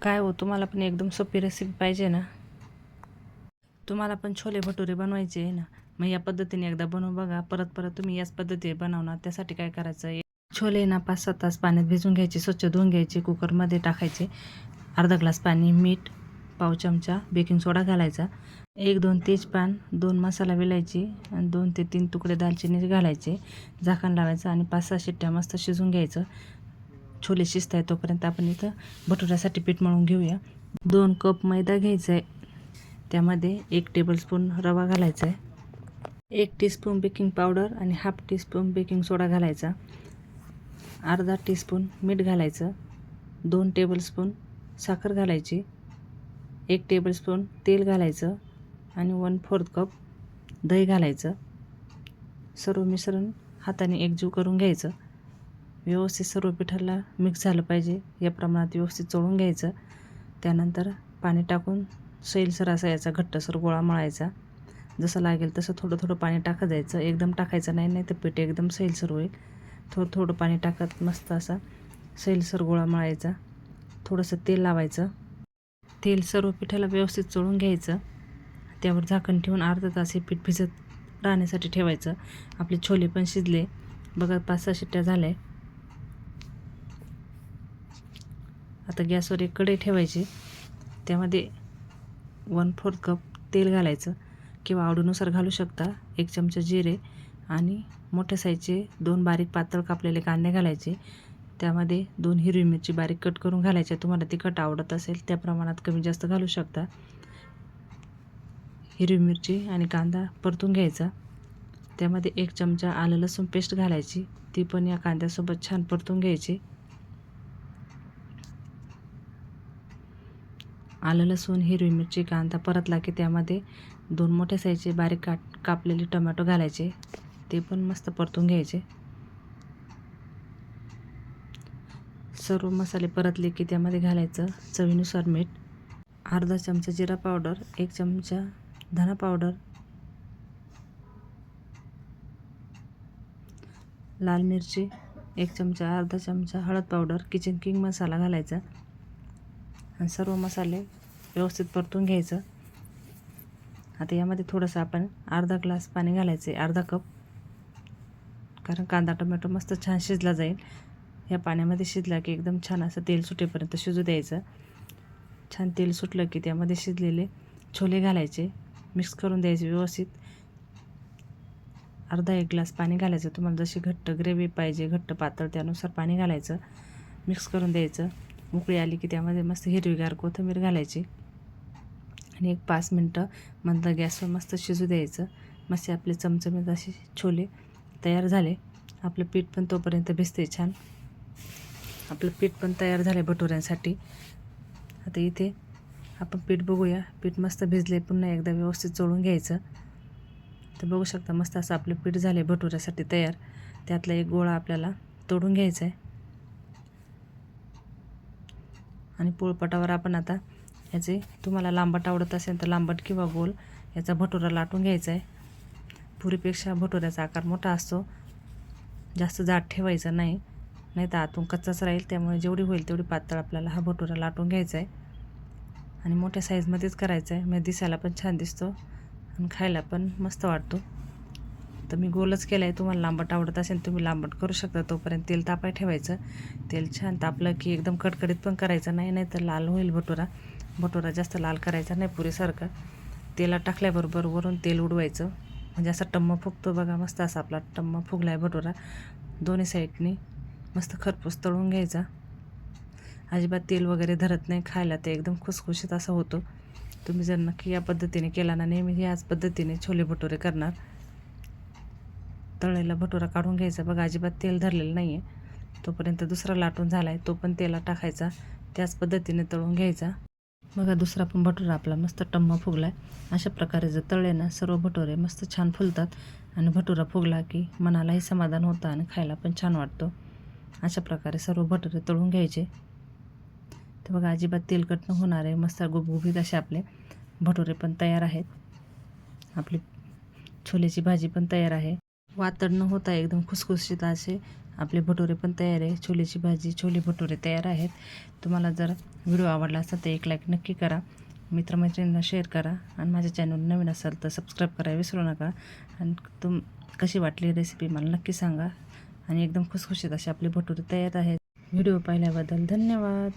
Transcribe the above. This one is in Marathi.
काय हो, तुम्हाला पण एकदम सोपी रेसिपी पाहिजे ना? तुम्हाला पण छोले भटुरे बनवायचे आहे ना? मग या पद्धतीने एकदा बनवून बघा. परत परत तुम्ही याच पद्धतीने बनवणार. त्यासाठी काय करायचं आहे, छोले ना 5-6 तास पाण्यात भिजून घ्यायचे, स्वच्छ धुवून घ्यायचे, कुकरमध्ये टाकायचे. अर्धा ग्लास पाणी, मीठ, पाव चमचा बेकिंग सोडा घालायचा, 1-2 तेजपान, 2 मसाला वेलायची आणि 2 ते 3 तुकडे दालचिनी घालायचे. झाकण लावायचं आणि 5-6 शिट्ट्या मस्त शिजून घ्यायचं. छोले शिजत आहे तोपर्यंत आपण इथं भटुऱ्यासाठी पीठ मळून घेऊया. 2 कप मैदा घ्यायचा आहे, त्यामध्ये 1 टेबलस्पून रवा घालायचा आहे, 1 टीस्पून बेकिंग पावडर आणि हाफ टीस्पून बेकिंग सोडा घालायचा, अर्धा टीस्पून मीठ घालायचं, 2 टेबलस्पून साखर घालायची, 1 टेबलस्पून तेल घालायचं आणि 1/4 कप दही घालायचं. सर्व मिश्रण हाताने एकजीव करून घ्यायचं. व्यवस्थित सर्व पिठाला मिक्स झालं पाहिजे, या प्रमाणात व्यवस्थित चोळून घ्यायचं. त्यानंतर पाणी टाकून सैलसर असा याचा घट्टसर गोळा मळायचा. जसं लागेल तसं थोडं थोडं पाणी टाकत जायचं, एकदम टाकायचं नाही, नाही तर पीठ एकदम सैलसर होईल. थोडं थोडं पाणी टाकत मस्त असा सैलसर गोळा मळायचा. थोडंसं तेल लावायचं. तेल सर्व पिठाला व्यवस्थित चोळून घ्यायचं. त्यावर झाकण ठेवून अर्धा तास हे पीठ भिजत राहण्यासाठी ठेवायचं. आपले छोले पण शिजले बघा, 5-6 शिट्ट्या झाल्या. आता गॅसवर एक कढई ठेवायची, त्यामध्ये 1/4 कप तेल घालायचं किंवा आवडीनुसार घालू शकता. 1 चमचा जिरे आणि मोठ्या साईजचे 2 बारीक पातळ कापलेले कांदे घालायचे. त्यामध्ये 2 हिरवी मिरची बारीक कट करून घालायच्या. तुम्हाला तिखट आवडत असेल त्या प्रमाणात कमी जास्त घालू शकता. हिरवी मिरची आणि कांदा परतून घ्यायचा. त्यामध्ये 1 चमचा आलं लसूण पेस्ट घालायची, ती पण या कांद्यासोबत छान परतून घ्यायची. आलं लसूण, हिरवी मिरची, कांदा परतला की त्यामध्ये 2 मोठ्या साईजचे बारीक कापलेले टोमॅटो घालायचे, ते पण मस्त परतून घ्यायचे. सर्व मसाले परतले की त्यामध्ये घालायचं चवीनुसार मीठ, अर्धा चमचा जिरा पावडर, 1 चमचा धना पावडर, लाल मिरची 1 चमचा, अर्धा चमचा हळद पावडर, किचन किंग मसाला घालायचा आणि सर्व मसाले व्यवस्थित परतून घ्यायचं. आता यामध्ये थोडंसं आपण अर्धा ग्लास पाणी घालायचे, अर्धा कप, कारण कांदा टोमॅटो मस्त छान शिजला जाईल. या पाण्यामध्ये शिजला की एकदम छान असं तेल सुटेपर्यंत शिजू द्यायचं. छान तेल सुटलं की त्यामध्ये शिजलेले छोले घालायचे, मिक्स करून द्यायचे व्यवस्थित. अर्धा 1 ग्लास पाणी घालायचं, तुम्हाला जशी घट्ट ग्रेव्ही पाहिजे, घट्ट पातळ, त्यानुसार पाणी घालायचं. मिक्स करून द्यायचं. उकळी आली की त्यामध्ये मस्त हिरवीगार कोथिंबीर घालायची आणि एक 5 मिनटं मंद गॅसवर मस्त शिजू द्यायचं. मस्त आपले चमचमीत असे छोले तयार झाले. आपलं पीठ पण तोपर्यंत भिजते छान. आपलं पीठ पण तयार झाले भटुऱ्यांसाठी. आता इथे आपण पीठ बघूया. पीठ मस्त भिजले, पुन्हा एकदा व्यवस्थित चोळून घ्यायचं. तर बघू शकता मस्त असं आपलं पीठ झाले भटुऱ्यासाठी तयार. त्यातला एक गोळा आपल्याला तोडून घ्यायचा आहे आणि पोळपाटावर आपण आता याचे, तुम्हाला लांबट आवडत असेल तर लांबट किंवा गोल याचा भटुरा लाटून घ्यायचा आहे. पुरीपेक्षा भटुऱ्याचा आकार मोठा असतो, जास्त जाड ठेवायचा नाही, नाही तर आतून कच्चाच राहील. त्यामुळे जेवढी होईल तेवढी पातळ आपल्याला हा भटुरा लाटून घ्यायचा आहे आणि मोठ्या साईजमध्येच करायचा आहे. म्हणजे दिसायला पण छान दिसतो आणि खायला पण मस्त वाटतो. तर मी गोलच केला आहे. तुम्हाला लांबट आवडत असेल तुम्ही लांबट करू शकता. तोपर्यंत तेल तापाय ठेवायचं. तेल छान तापलं की एकदम कडकडीत पण करायचं नाही, नाही तर लाल होईल भटुरा. भटुरा जास्त लाल करायचा नाही पुरीसारखा. तेलात टाकल्याबरोबर वरून तेल उडवायचं, म्हणजे असा टम्म फुगतो बघा. मस्त असा आपला टम्म फुगला आहे भटुरा. दोन्ही साईडनी मस्त खरपूस तळून घ्यायचा. अजिबात तेल वगैरे धरत नाही, खायला ते एकदम खुसखुशीत असा होतो. तुम्ही जर नक्की या पद्धतीने केला ना, नेहमी याच पद्धतीने छोले भटुरे करणार. तळलेला भटुरा काढून घ्यायचा बघा, अजिबात तेल धरलेलं नाही आहे. तोपर्यंत दुसरा लाटून झाला आहे, तो पण तेलात टाकायचा, त्याच पद्धतीने तळून घ्यायचा. बघा दुसरा पण भटुरा आपला मस्त टम्म फुगला आहे. अशा प्रकारे जर तळले ना, सर्व भटुरे मस्त छान फुलतात आणि भटुरा फुगला की मनालाही समाधान होतं आणि खायला पण छान वाटतो. अशा प्रकारे सर्व भटुरे तळून घ्यायचे. तर बघा अजिबात तेलकट न होणारे मस्त गुबगुबीत असे आपले भटुरे पण तयार आहेत. आपली छोलेची भाजी पण तयार आहे. वातड न होता एकदम खुसखुशीत असे आपले भटुरे पण तयार आहे. छोलेची भाजी, छोले भटुरे तयार आहेत. तुम्हाला जर व्हिडिओ आवडला असेल तर एक लाईक नक्की करा, मित्रमैत्रिणींना शेअर करा आणि माझ्या चॅनल नवीन असेल तर सबस्क्राईब करायला विसरू नका. आणि कशी वाटली रेसिपी मला नक्की सांगा. आणि एकदम खुसखुशीत असे आपले भटुरे तयार आहेत. व्हिडिओ पाहिल्याबद्दल धन्यवाद.